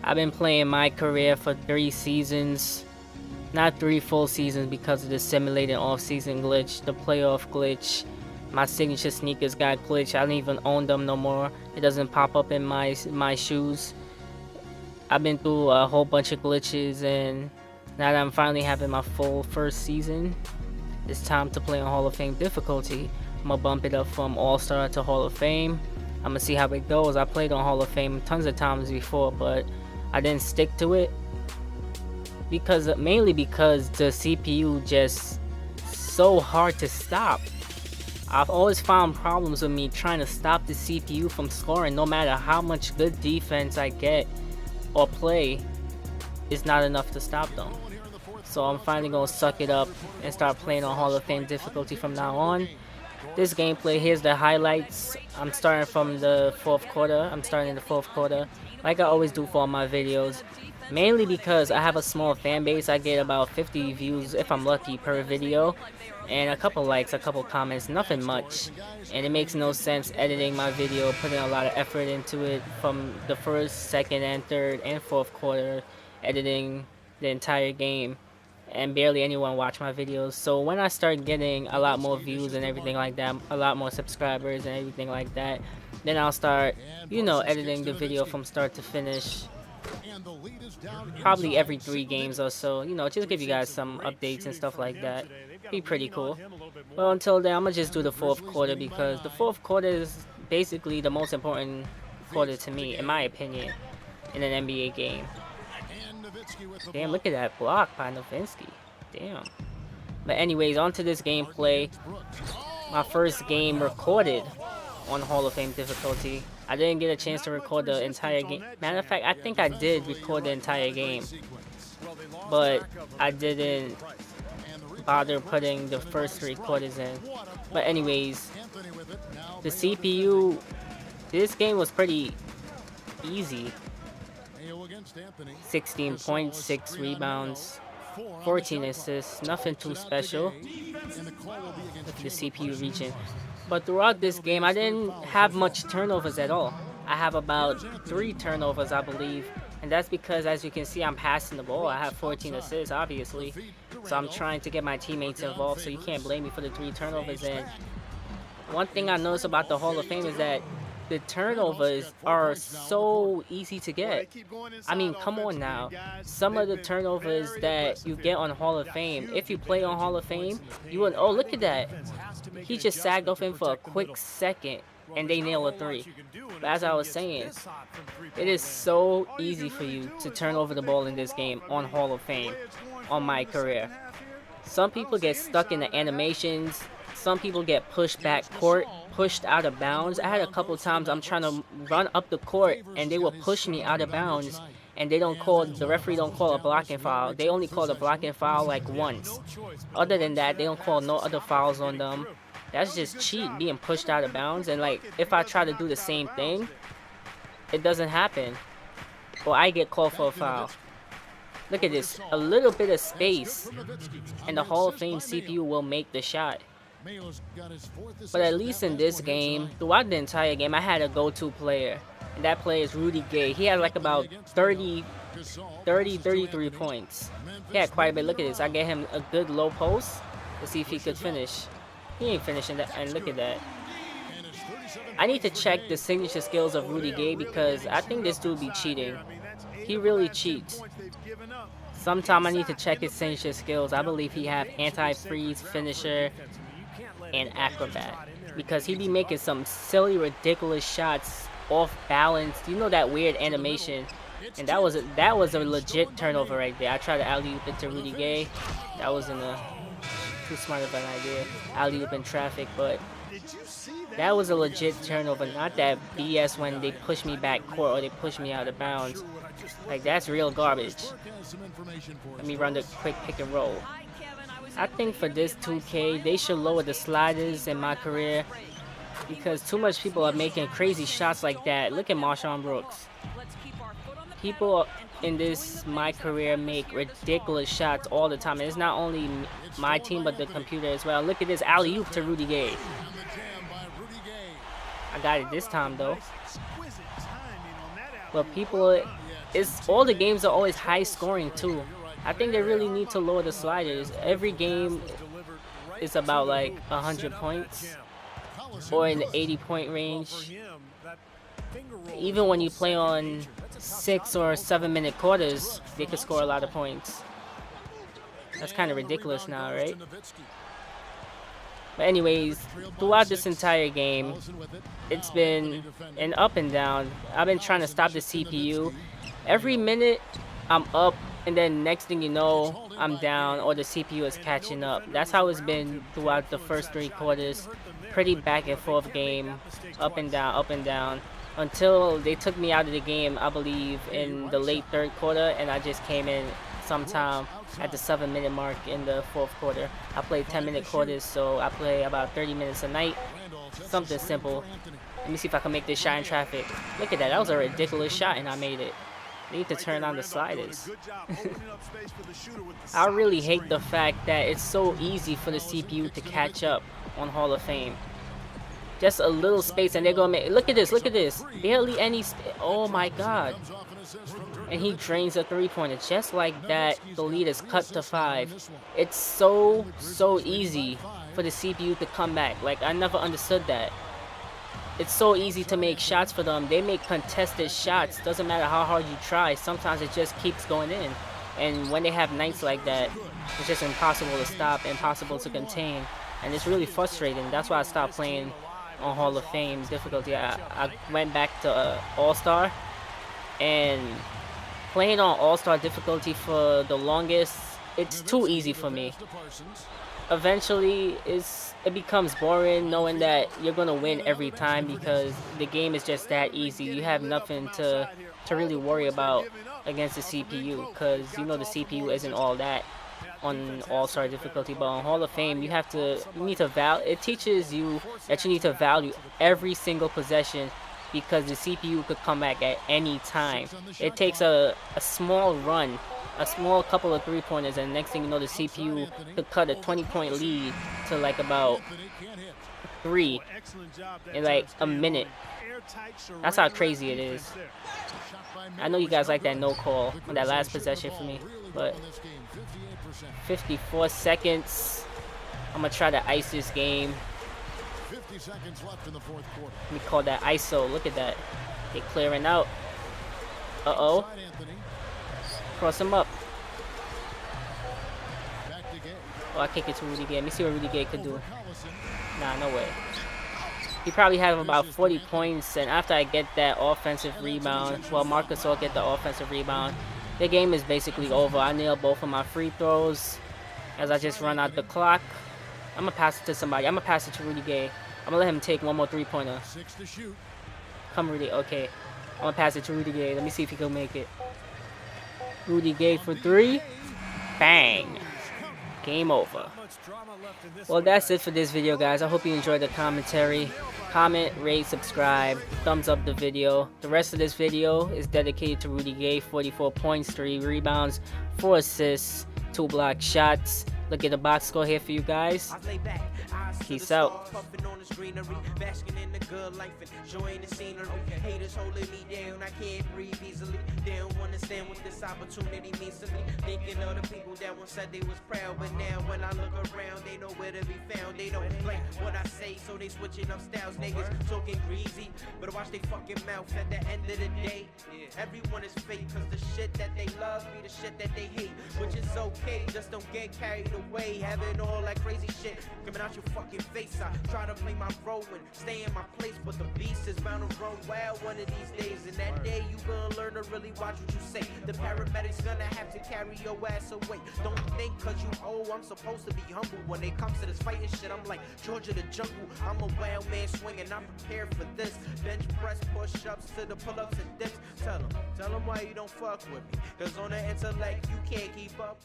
I've been playing my career for 3 seasons. Not 3 full seasons because of the simulated off-season glitch, the playoff glitch. My signature sneakers got glitched. I don't even own them no more. It doesn't pop up in my shoes. I've been through a whole bunch of glitches, and now that I'm finally having my full first season, it's time to play on Hall of Fame difficulty. I'm gonna bump it up from All-Star to Hall of Fame. I'm gonna see how it goes. I played on Hall of Fame tons of times before, but I didn't stick to it mainly because the CPU just so hard to stop. I've always found problems with me trying to stop the CPU from scoring. No matter how much good defense I get or play, it's not enough to stop them. So I'm finally gonna suck it up and start playing on Hall of Fame difficulty from now on. This gameplay, here's the highlights. I'm starting from the 4th quarter. I'm starting in the 4th quarter, like I always do for all my videos. Mainly because I have a small fan base. I get about 50 views if I'm lucky per video, and a couple likes, a couple comments, nothing much. And it makes no sense editing my video, putting a lot of effort into it from the 1st, 2nd, and 3rd, and 4th quarter, editing the entire game, and barely anyone watch my videos. So when I start getting a lot more views and everything like that, a lot more subscribers and everything like that, then I'll start, editing the video from start to finish. Probably every 3 games or so, just give you guys some updates and stuff like that. Be pretty cool. Well, until then, I'm gonna just do the 4th quarter because the 4th quarter is basically the most important quarter to me, in my opinion, in an NBA game. Damn, look at that block by Nowitzki. Damn. But anyways, on to this gameplay. My first game recorded on Hall of Fame difficulty. I didn't get a chance to record the entire game. Matter of fact, I think I did record the entire game, but I didn't bother putting the first 3 quarters in. But anyways, the CPU, this game was pretty easy. 16 points, 6 rebounds, 14 assists, nothing too special with the CPU region. But throughout this game, I didn't have much turnovers at all. I have about 3 turnovers, I believe. And that's because, as you can see, I'm passing the ball. I have 14 assists, obviously. So I'm trying to get my teammates involved, so you can't blame me for the 3 turnovers. And one thing I noticed about the Hall of Fame is that the turnovers are so easy to get. I mean, come on now. Some of the turnovers that you get on Hall of Fame, if you play on Hall of Fame, you would, oh, look at that. He just sagged off in for a quick second, and they nail a 3. But as I was saying, it is so easy for you to turn over the ball in this game on Hall of Fame, on my career. Some people get stuck in the animations. Some people get pushed back court, pushed out of bounds. I had a couple times I'm trying to run up the court and they will push me out of bounds, and the referee don't call a blocking foul. They only call a blocking foul like once. Other than that, they don't call no other fouls on them. That's just cheat, being pushed out of bounds. And like, if I try to do the same thing, it doesn't happen, or I get called for a foul. Look at this, a little bit of space and the Hall of Fame CPU will make the shot. But at least in this game, throughout the entire game, I had a go-to player, and that player is Rudy Gay. He had like about 33 points. He had quite a bit. Look at this. I gave him a good low post to see if he could finish. He ain't finishing that, and look at that. I need to check the signature skills of Rudy Gay because I think this dude be cheating. He really cheats. Sometime I need to check his signature skills. I believe he have anti-freeze, finisher, and acrobat, because he be making some silly, ridiculous shots off balance. You know that weird animation, and that was a legit turnover right there. I tried to alley-oop it to Rudy Gay. That wasn't too smart of an idea, alley-oop in traffic, but that was a legit turnover, not that BS when they push me back court or they push me out of bounds. Like, that's real garbage. Let me run the quick pick and roll. I think for this 2K, they should lower the sliders in my career, because too much people are making crazy shots like that. Look at Marshawn Brooks. People in my career make ridiculous shots all the time. And it's not only my team, but the computer as well. Look at this alley-oop to Rudy Gay. I got it this time though. But people it's all the games are always high scoring too. I think they really need to lower the sliders. Every game is about like 100 points or in the 80-point range. Even when you play on 6 or 7 minute quarters, they could score a lot of points. That's kind of ridiculous now, right? But anyways, throughout this entire game, it's been an up and down. I've been trying to stop the CPU. Every minute, I'm up, and then next thing you know, I'm down, or the CPU is catching up. That's how it's been throughout the first 3 quarters. Pretty back and forth game, up and down, until they took me out of the game, I believe, in the late 3rd quarter, and I just came in sometime at the 7-minute mark in the 4th quarter. I play 10-minute quarters, so I play about 30 minutes a night. Something simple. Let me see if I can make this shot in traffic. Look at that. That was a ridiculous shot, and I made it. They need to turn on the sliders. I really hate the fact that it's so easy for the CPU to catch up on Hall of Fame. Just a little space, and they're gonna make. Look at this. Look at this. Barely any. Oh my God. And he drains a 3-pointer just like that. The lead is cut to 5. It's so easy for the CPU to come back. Like, I never understood that. It's so easy to make shots for them. They make contested shots. Doesn't matter how hard you try. Sometimes it just keeps going in. And when they have nights like that, it's just impossible to stop, impossible to contain. And it's really frustrating. That's why I stopped playing on Hall of Fame difficulty. I went back to All-Star, and playing on All-Star difficulty for the longest, it's too easy for me. Eventually, it becomes boring knowing that you're gonna win every time because the game is just that easy. You have nothing to really worry about against the CPU, because you know the CPU isn't all that on All-Star difficulty. But on Hall of Fame, it teaches you that you need to value every single possession, because the CPU could come back at any time. It takes a small run, a small couple of 3-pointers, and next thing you know, the CPU could cut a 20-point lead to like about 3 in like a minute. That's how crazy it is. I know you guys like that no call on that last possession for me, but 54 seconds. I'm gonna try to ice this game. 50 seconds left in the 4th quarter. Let me call that ISO. Look at that. They're clearing out. Uh-oh. Cross him up. Oh, I kick it to Rudy Gay. Let me see what Rudy Gay could do. Nah, no way. He probably had about 40 points, and after I get that offensive rebound, well, Marcus will get the offensive rebound, the game is basically over. I nailed both of my free throws as I just run out the clock. I'm going to pass it to somebody. I'm going to pass it to Rudy Gay. I'm going to let him take one more 3-pointer. Come, Rudy. Okay. I'm going to pass it to Rudy Gay. Let me see if he can make it. Rudy Gay for 3. Bang. Game over. Well, that's it for this video, guys. I hope you enjoyed the commentary. Comment, rate, subscribe, thumbs up the video. The rest of this video is dedicated to Rudy Gay. 44 points, 3 rebounds, 4 assists, 2 block shots. Look at the box score here for you guys. Peace out. Haters holding me down, I can't breathe easily. They don't understand what this opportunity means to me. Thinking of the people that once said they was proud, but now when I look around, they nowhere to be found. They don't like what I say, so they switching up styles. Niggas talking greasy, but watch they fucking mouth at the end of the day. Everyone is fake, cause the shit that they love be the shit that they hate, which is okay, just don't get carried away. Having all that crazy shit coming out your fucking face. I try to play my role and stay in my place, but the beast is bound to run wild one of these days. And that day you gonna learn to really watch what you say. The paramedics gonna have to carry your ass away. Don't think cause you old I'm supposed to be humble. When it comes to this fighting shit, I'm like Georgia the jungle. I'm a wild man swinging, I'm prepared for this. Bench press, push-ups to the pull-ups and dips. Tell them why you don't fuck with me, cause on the intellect you can't keep up.